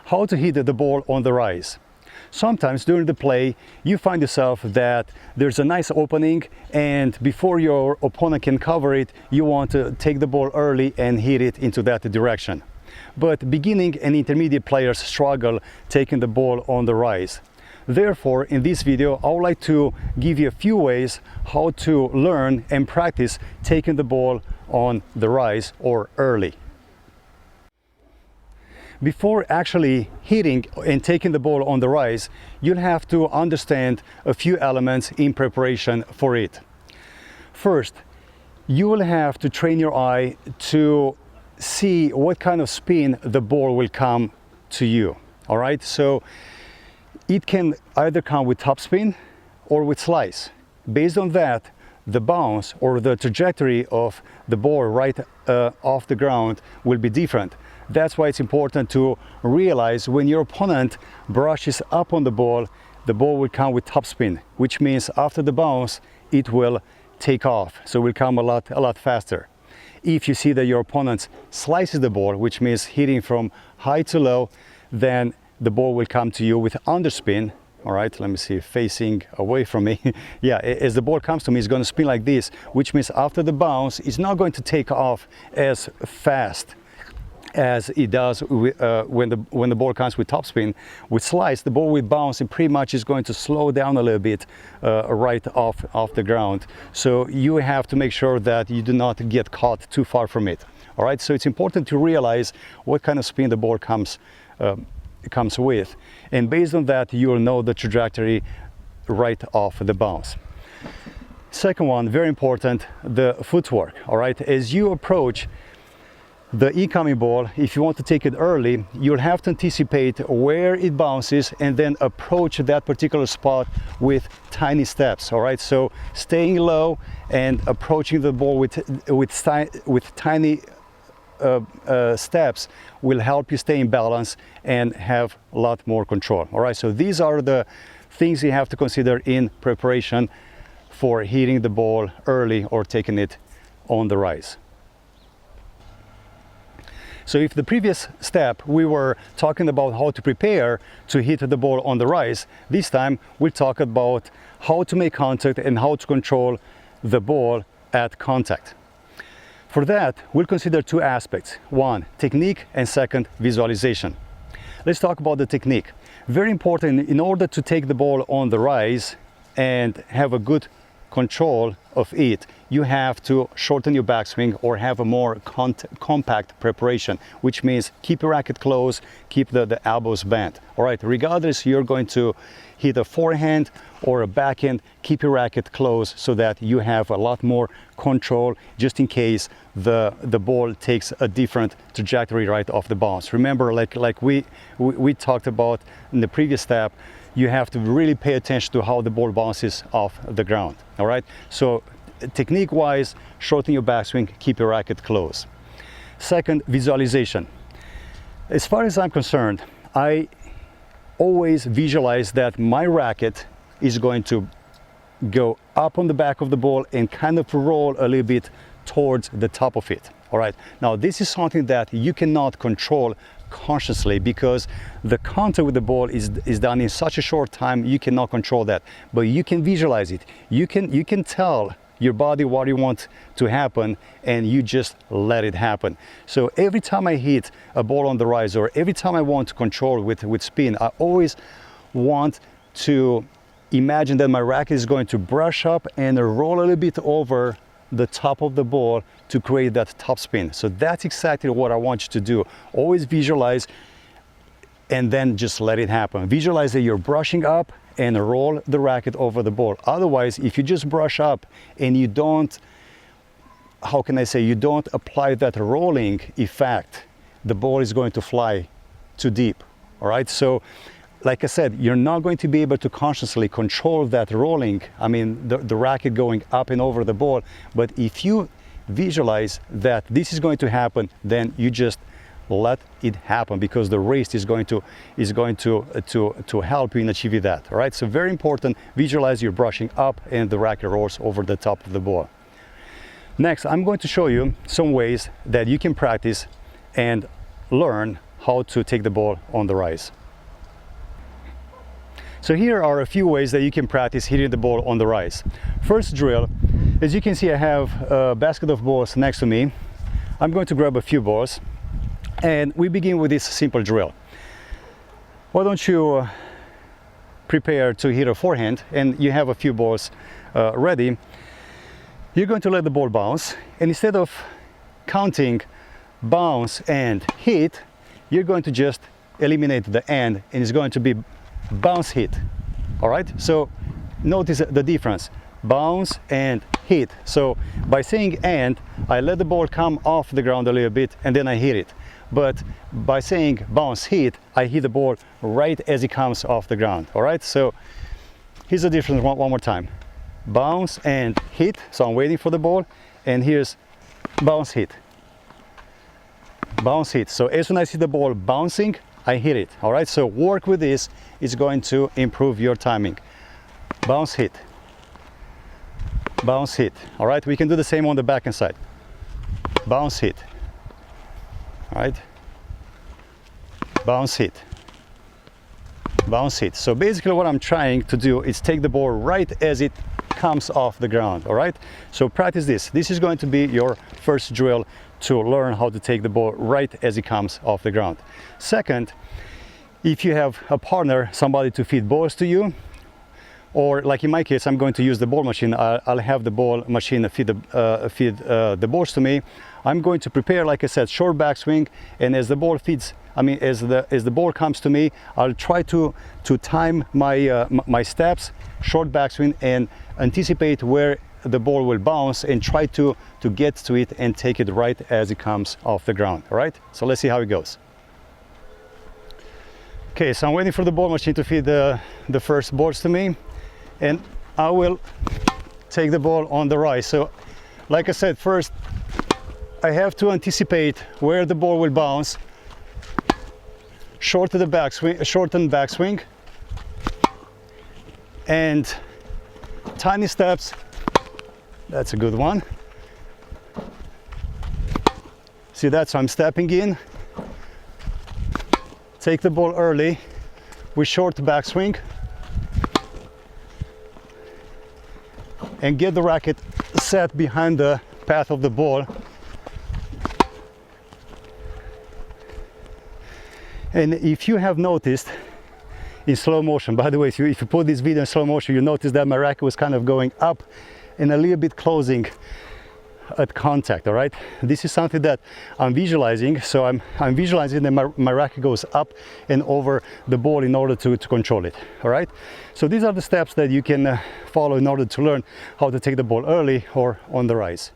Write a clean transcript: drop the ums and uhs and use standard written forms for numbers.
how to hit the ball on the rise. Sometimes during the play, you find yourself that there's a nice opening, and before your opponent can cover it, you want to take the ball early and hit it into that direction. But beginning and intermediate players struggle taking the ball on the rise. Therefore, in this video, I would like to give you a few ways how to learn and practice taking the ball on the rise or early. Before actually hitting and taking the ball on the rise, you'll have to understand a few elements in preparation for it. First, you will have to train your eye to see what kind of spin the ball will come to you. All right, so it can either come with topspin or with slice. Based on that, the bounce or the trajectory of the ball right off the ground will be different. That's why it's important to realize when your opponent brushes up on the ball will come with topspin, which means after the bounce, it will take off. So it will come a lot faster. If you see that your opponent slices the ball, which means hitting from high to low, then the ball will come to you with underspin. All right, let me see, facing away from me. Yeah, as the ball comes to me, it's going to spin like this, which means after the bounce, it's not going to take off as fast as it does when the ball comes with topspin. With slice, the ball with bounce, it pretty much is going to slow down a little bit right off the ground. So you have to make sure that you do not get caught too far from it. All right, so it's important to realize what kind of spin the ball comes with, and based on that, you will know the trajectory right off the bounce. Second one, very important, the footwork. All right, as you approach the incoming ball, if you want to take it early, you'll have to anticipate where it bounces and then approach that particular spot with tiny steps. All right, so staying low and approaching the ball with tiny steps will help you stay in balance and have a lot more control. All right, so these are the things you have to consider in preparation for hitting the ball early or taking it on the rise. So if the previous step we were talking about how to prepare to hit the ball on the rise, this time we'll talk about how to make contact and how to control the ball at contact. For that, we'll consider two aspects. One, technique, and second, visualization. Let's talk about the technique. Very important, in order to take the ball on the rise and have a good control of it, you have to shorten your backswing or have a more compact preparation, which means keep your racket close, keep the elbows bent. All right, regardless you're going to hit a forehand or a backhand, keep your racket close so that you have a lot more control just in case the ball takes a different trajectory right off the bounce. Remember, like we talked about in the previous step, you have to really pay attention to how the ball bounces off the ground. All right, so technique wise, shorten your backswing, keep your racket close. Second, visualization. As far as I'm concerned, I always visualize that my racket is going to go up on the back of the ball and kind of roll a little bit towards the top of it. All right, now this is something that you cannot control consciously because the contact with the ball is done in such a short time, you cannot control that, but you can visualize it. You can tell your body what you want to happen, and you just let it happen. So every time I hit a ball on the rise, or every time I want to control with spin, I always want to imagine that my racket is going to brush up and roll a little bit over the top of the ball to create that top spin. So that's exactly what I want you to do. Always visualize and then just let it happen. Visualize that you're brushing up and roll the racket over the ball. Otherwise, if you just brush up and you don't, how can I say, you don't apply that rolling effect, the ball is going to fly too deep. All right, so like I said, you're not going to be able to consciously control that rolling, I mean the racket going up and over the ball, but if you visualize that this is going to happen, then you just let it happen, because the wrist is going to help you in achieving that. All right, so very important, visualize you're brushing up and the racket rolls over the top of the ball. Next, I'm going to show you some ways that you can practice and learn how to take the ball on the rise. So here are a few ways that you can practice hitting the ball on the rise. First drill, as you can see, I have a basket of balls next to me. I'm going to grab a few balls and we begin with this simple drill. Why don't you prepare to hit a forehand, and you have a few balls ready. You're going to let the ball bounce, and instead of counting bounce and hit, you're going to just eliminate the and it's going to be bounce hit. All right, so notice the difference, bounce and hit. So by saying and, I let the ball come off the ground a little bit and then I hit it. But by saying bounce hit, I hit the ball right as it comes off the ground. All right, so here's the difference one more time. Bounce and hit, so I'm waiting for the ball, and here's bounce hit. Bounce hit, so as soon as I see the ball bouncing, I hit it. All right, so work with this, it's going to improve your timing. Bounce hit. Bounce hit. All right, we can do the same on the backhand side. Bounce hit. All right, bounce hit, bounce hit. So basically what I'm trying to do is take the ball right as it comes off the ground. All right, so practice this. This is going to be your first drill to learn how to take the ball right as it comes off the ground. Second, if you have a partner, somebody to feed balls to you, or like in my case, I'm going to use the ball machine. I'll have the ball machine feed the balls to me. I'm going to prepare, like I said, short backswing, and as the ball feeds, as the ball comes to me, I'll try to time my steps, short backswing, and anticipate where the ball will bounce and try to get to it and take it right as it comes off the ground. All right, so let's see how it goes. Okay, so I'm waiting for the ball machine to feed the first balls to me, and I will take the ball on the rise. So like I said, first I have to anticipate where the ball will bounce, shorten backswing, and tiny steps. That's a good one. See that? So I'm stepping in, take the ball early with short backswing, and get the racket set behind the path of the ball. And if you have noticed in slow motion, by the way, if you put this video in slow motion, you notice that my racket was kind of going up and a little bit closing at contact. All right, this is something that I'm visualizing. So I'm visualizing that my racket goes up and over the ball in order to control it. All right, so these are the steps that you can follow in order to learn how to take the ball early or on the rise.